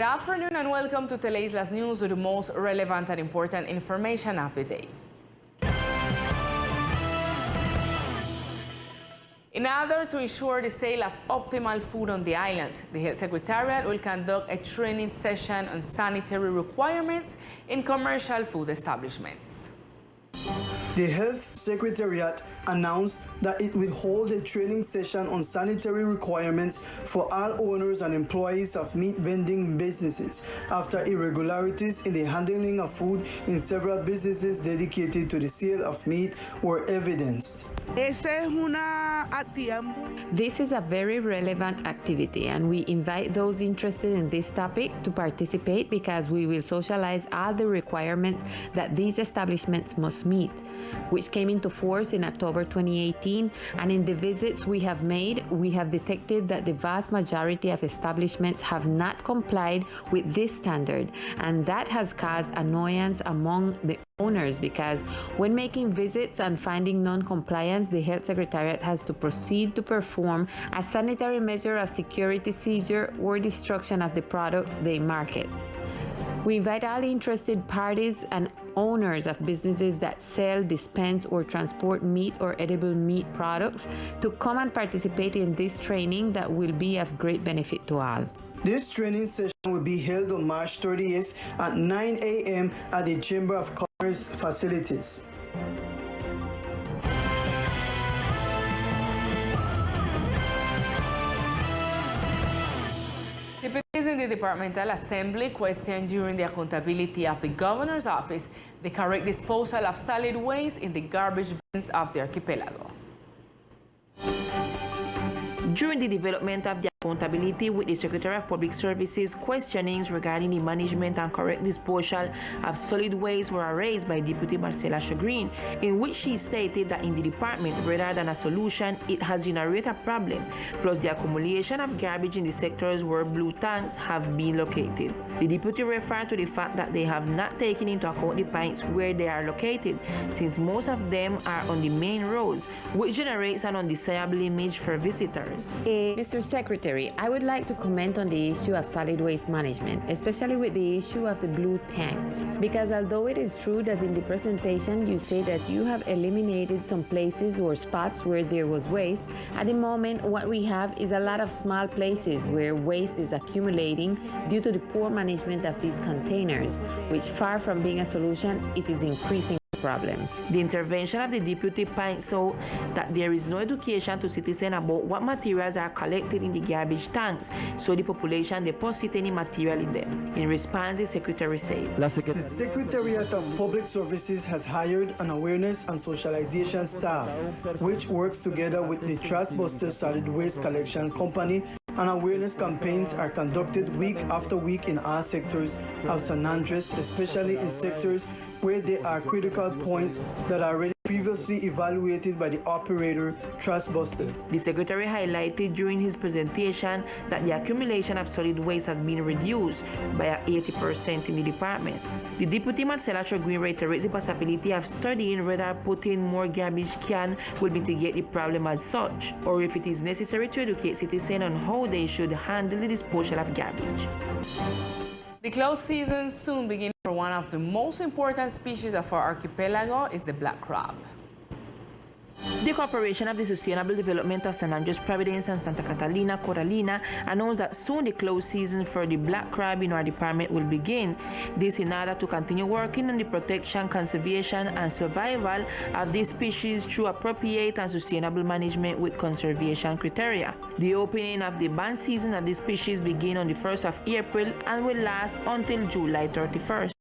Good afternoon and welcome to Teleislas News with the most relevant and important information of the day. In order to ensure the sale of optimal food on the island, the Health Secretariat will conduct a training session on sanitary requirements in commercial food establishments. The Health Secretariat announced that it will hold a training session on sanitary requirements for all owners and employees of meat vending businesses after irregularities in the handling of food in several businesses dedicated to the sale of meat were evidenced. This is a very relevant activity, and we invite those interested in this topic to participate because we will socialize all the requirements that these establishments must meet, which came into force in October 2018, and in the visits we have made, we have detected that the vast majority of establishments have not complied with this standard, and that has caused annoyance among the owners because when making visits and finding non-compliance, the Health Secretariat has to proceed to perform a sanitary measure of security seizure or destruction of the products they market. We invite all interested parties and owners of businesses that sell, dispense, or transport meat or edible meat products to come and participate in this training that will be of great benefit to all. This training session will be held on March 30th at 9 a.m. at the Chamber of Commerce facilities. Deputies in the Departmental Assembly questioned during the accountability of the Governor's Office the correct disposal of solid waste in the garbage bins of the archipelago. During the development of the accountability with the Secretary of Public Services, questionings regarding the management and correct disposal of solid waste were raised by Deputy Marcella Green, in which she stated that in the department, rather than a solution, it has generated a problem, plus the accumulation of garbage in the sectors where blue tanks have been located. The deputy referred to the fact that they have not taken into account the points where they are located, since most of them are on the main roads, which generates an undesirable image for visitors. Mr. Secretary, I would like to comment on the issue of solid waste management, especially with the issue of the blue tanks. Because although it is true that in the presentation you say that you have eliminated some places or spots where there was waste, at the moment what we have is a lot of small places where waste is accumulating due to the poor management of these containers, which far from being a solution, it is increasing problem. The intervention of the deputy points out that there is no education to citizens about what materials are collected in the garbage tanks, so the population deposit any material in them. In response, the secretary said, The Secretariat of Public Services has hired an awareness and socialization staff, which works together with the Trustbuster Solid Waste Collection Company, and awareness campaigns are conducted week after week in all sectors of San Andres, especially in sectors where there are critical points that are already previously evaluated by the operator Trustbuster. The secretary highlighted during his presentation that the accumulation of solid waste has been reduced by 80% in the department. The deputy Marcella Green reiterates the possibility of studying whether putting more garbage can will mitigate the problem as such, or if it is necessary to educate citizens on how they should handle the disposal of garbage. The close season soon begins for one of the most important species of our archipelago is the black crab. The Corporation of the Sustainable Development of San Andres Providence and Santa Catalina Coralina announced that soon the close season for the black crab in our department will begin. This in order to continue working on the protection, conservation, and survival of this species through appropriate and sustainable management with conservation criteria. The opening of the band season of this species begins on the 1st of April and will last until July 31st.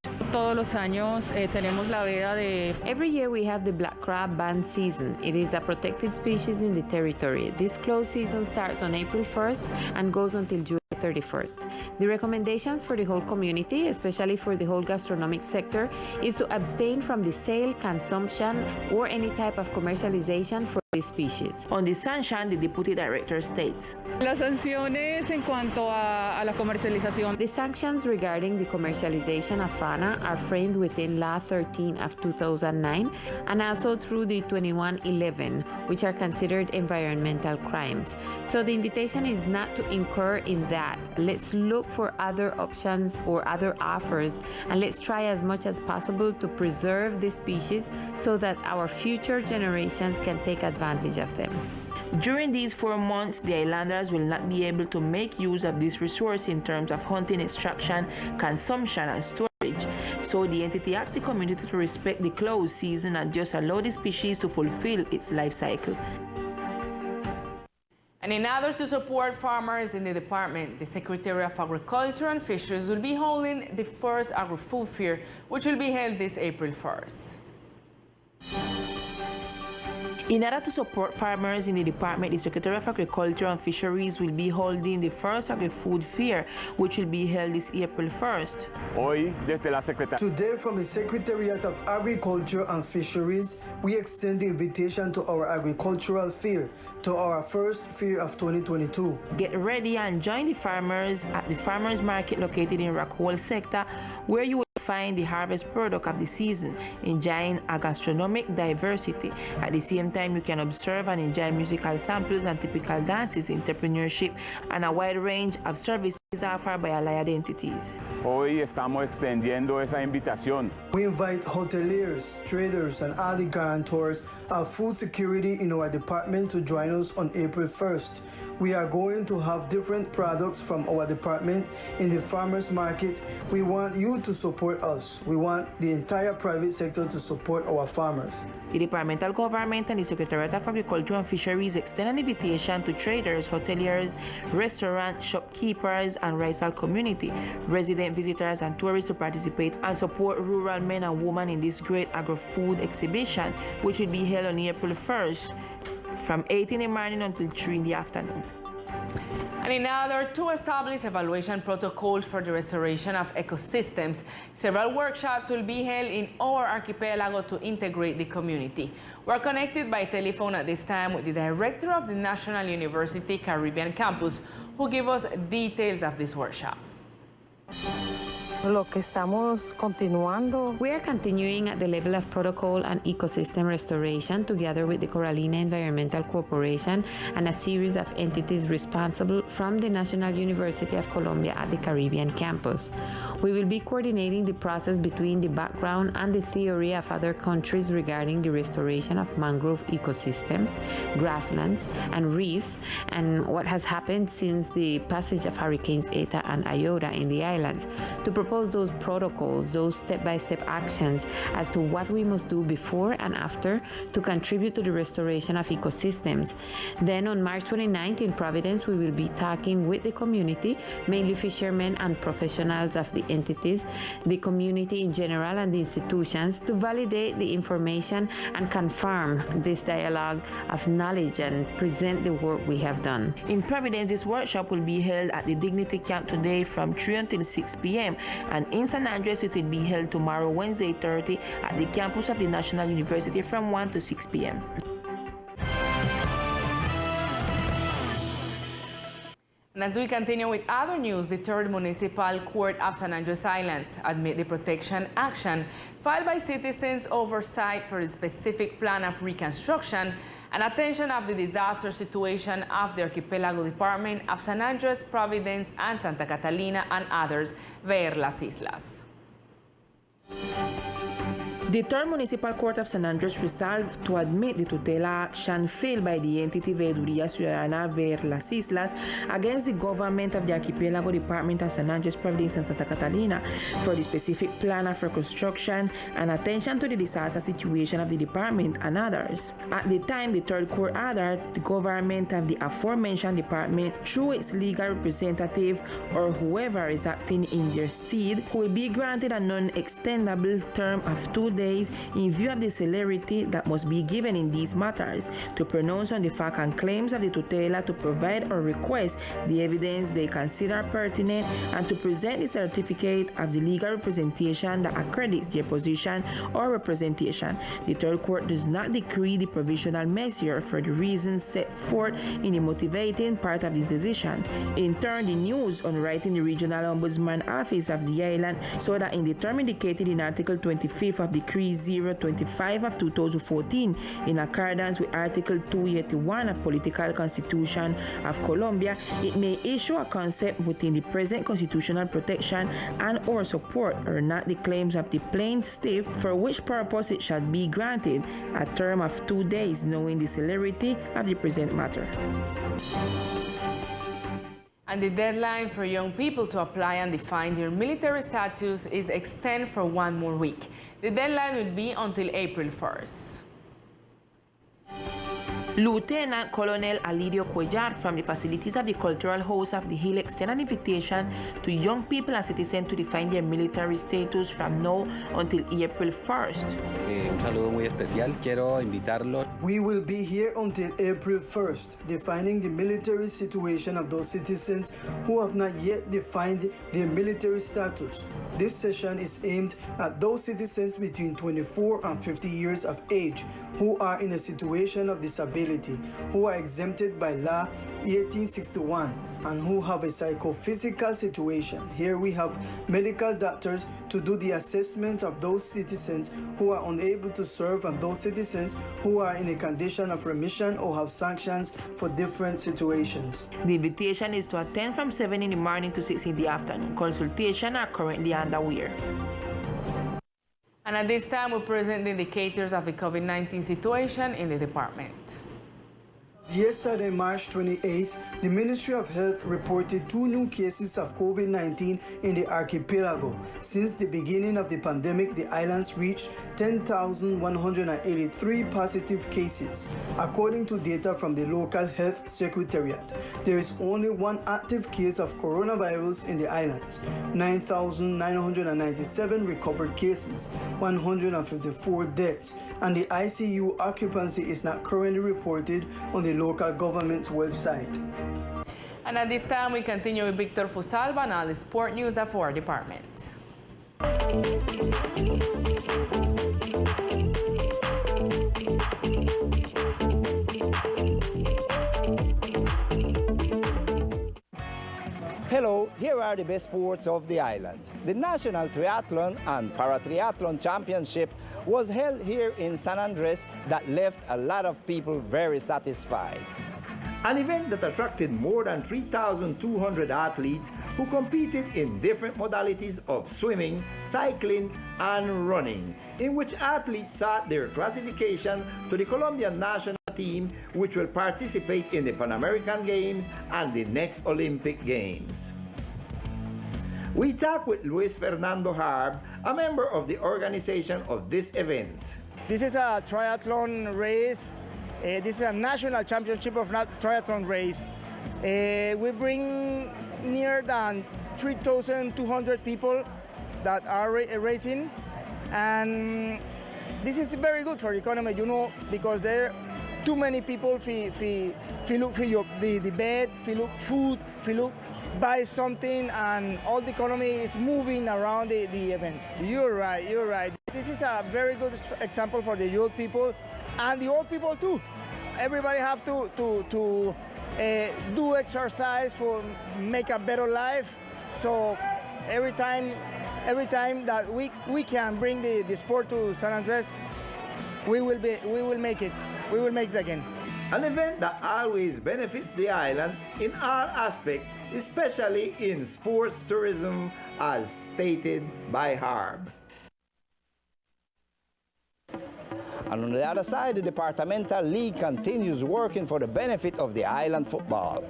Every year we have the black crab band season. It is a protected species in the territory. This close season starts on April 1st and goes until July 31st. The recommendations for the whole community, especially for the whole gastronomic sector, is to abstain from the sale, consumption, or any type of commercialization for these species. On the sanction, the deputy director states, Las sanciones en cuanto a la comercialización. The sanctions regarding the commercialization of fauna are framed within Law 13 of 2009 and also through the 2111, which are considered environmental crimes. So the invitation is not to incur in that. Let's look for other options or other offers, and let's try as much as possible to preserve the species so that our future generations can take advantage of them. during these 4 months, the islanders will not be able to make use of this resource in terms of hunting, extraction, consumption, and storage. So the entity asks the community to respect the closed season and just allow the species to fulfill its life cycle. And in order to support farmers in the department, the Secretary of Agriculture and Fisheries will be holding the first agri-food fair, which will be held this April 1st. In order to support farmers in the department, the Secretary of Agriculture and Fisheries will be holding the first agri-food fair, which will be held this April 1st. Today, from the Secretariat of Agriculture and Fisheries, we extend the invitation to our agricultural fair, to our first fair of 2022. Get ready and join the farmers at the farmers market located in Rockwall sector, where you will find the harvest product of the season, enjoying a gastronomic diversity. At the same time, you can observe and enjoy musical samples and typical dances, entrepreneurship, and a wide range of services offered by allied entities. Hoy estamos extendiendo esa invitación. We invite hoteliers, traders, and other guarantors of food security in our department to join us on April 1st. We are going to have different products from our department in the farmers market. We want you to support us. We want the entire private sector to support our farmers. The departmental government and the Secretariat of Agriculture and Fisheries extend an invitation to traders, hoteliers, restaurant shopkeepers, and Raisal community, resident visitors, and tourists to participate and support rural men and women in this great agri-food exhibition, which will be held on April 1st from 8 in the morning until 3 in the afternoon. And in order to establish evaluation protocols for the restoration of ecosystems, several workshops will be held in our archipelago to integrate the community. We're connected by telephone at this time with the director of the National University Caribbean Campus, who give us details of this workshop. Lo que estamos continuando. We are continuing at the level of protocol and ecosystem restoration together with the Coralina Environmental Corporation and a series of entities responsible from the National University of Colombia at the Caribbean campus. We will be coordinating the process between the background and the theory of other countries regarding the restoration of mangrove ecosystems, grasslands, and reefs, and what has happened since the passage of Hurricanes Eta and Iota in the islands, to propose those protocols, those step-by-step actions as to what we must do before and after to contribute to the restoration of ecosystems. Then on March 29th in Providence, we will be talking with the community, mainly fishermen and professionals of the entities, the community in general and the institutions, to validate the information and confirm this dialogue of knowledge and present the work we have done. In Providence, this workshop will be held at the Dignity Camp today from 3 until 6 p.m. and in San Andres it will be held tomorrow, Wednesday 30, at the campus of the National University from 1 to 6 p.m. And as we continue with other news, the Third Municipal Court of San Andres Islands admit the protection action filed by citizens oversight for the specific plan of reconstruction and attention of the disaster situation of the Archipelago Department of San Andres, Providence, and Santa Catalina, and others, ver las islas. The Third Municipal Court of San Andres resolved to admit the tutela action filed by the entity Veeduría Ciudadana ver las Islas against the government of the Archipelago Department of San Andres, Providence, and Santa Catalina for the specific plan of reconstruction and attention to the disaster situation of the department and others. At the time, the Third Court ordered the government of the aforementioned department, through its legal representative or whoever is acting in their stead, who will be granted a non-extendable term of 2 days in view of the celerity that must be given in these matters to pronounce on the fact and claims of the tutela, to provide or request the evidence they consider pertinent, and to present the certificate of the legal representation that accredits their position or representation. The third court does not decree the provisional measure for the reasons set forth in the motivating part of this decision. In turn, the news on writing the Regional Ombudsman Office of the island so that in the term indicated in Article 25 of Decree 025 of 2014, in accordance with Article 281 of Political Constitution of Colombia, it may issue a concept within the present constitutional protection and or support or not the claims of the plaintiff, for which purpose it shall be granted a term of 2 days, knowing the celerity of the present matter. And the deadline for young people to apply and define their military status is extended for 1 more week. The deadline will be until April 1st. Lieutenant Colonel Alidio Cuellar from the facilities of the Cultural House of the Hill extend an invitation to young people and citizens to define their military status from now until April 1st. Un saludo muy especial. Quiero invitarlos. We will be here until April 1st, defining the military situation of those citizens who have not yet defined their military status. This session is aimed at those citizens between 24 and 50 years of age who are in a situation of disability, who are exempted by Law 1861, and who have a psychophysical situation. Here we have medical doctors to do the assessment of those citizens who are unable to serve and those citizens who are in a condition of remission or have sanctions for different situations. The invitation is to attend from 7 in the morning to 6 in the afternoon. Consultations are currently underway. And at this time, we present the indicators of the COVID-19 situation in the department. Yesterday, March 28th, the Ministry of Health reported 2 new cases of COVID-19 in the archipelago. Since the beginning of the pandemic, the islands reached 10,183 positive cases. According to data from the local health secretariat, there is only 1 active case of coronavirus in the islands. 9,997 recovered cases, 154 deaths, and the ICU occupancy is not currently reported on the local government's website. And at this time, we continue with Victor Fusalva and all the sport news of our department. Hello, here are the best sports of the islands. The National Triathlon and Paratriathlon Championship was held here in San Andres that left a lot of people very satisfied. An event that attracted more than 3,200 athletes who competed in different modalities of swimming, cycling, and running, in which athletes sought their classification to the Colombian national team, which will participate in the Pan American Games and the next Olympic Games. We talked with Luis Fernando Harb, a member of the organization of this event. This is a triathlon race. This is a national championship of triathlon race. We bring near than 3,200 people that are racing, and this is very good for the economy, you know, because there are too many people look for the bed, look food, look buy something, and all the economy is moving around the event. You're right. This is a very good example for the youth people and the old people too. Everybody have to do exercise for make a better life. So every time that we can bring the sport to San Andres, we will make it. We will make it again. An event that always benefits the island in all aspects, especially in sports tourism, as stated by Harb. And on the other side, the departmental league continues working for the benefit of the island football.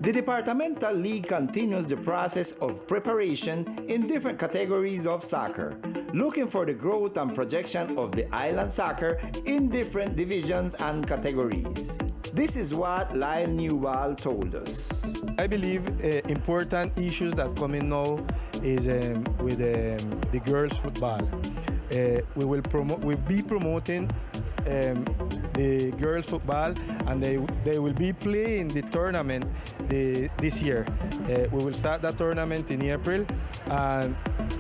The departmental league continues the process of preparation in different categories of soccer, looking for the growth and projection of the island soccer in different divisions and categories. This is what Lyle Newell told us. I believe important issues that come in now is with the girls' football. we'll be promoting the girls football, and they will be playing the tournament this year. We will start that tournament in April, and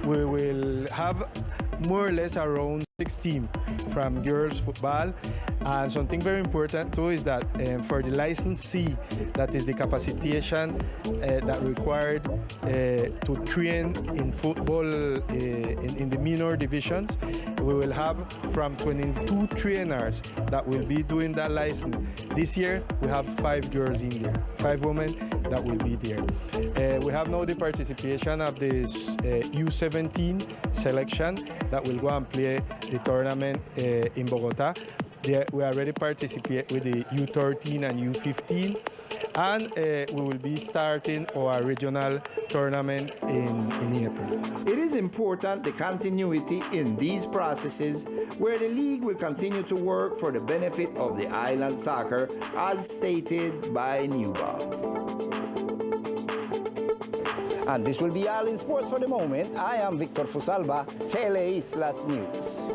we will have more or less around 6 teams from girls football. And something very important too is that for the licensee, that is the capacitation that required to train in football in the minor divisions, we will have from 22 trainers that will be doing that license. This year we have 5 girls in there, 5 women that will be there. We have now the participation of the U17 selection that will go and play the tournament in Bogota. We already participate with the U13 and U15, and we will be starting our regional tournament in April. It is important the continuity in these processes, where the league will continue to work for the benefit of the island soccer, as stated by Newball. And this will be all in sports for the moment. I am Victor Fusalba, Teleislas News.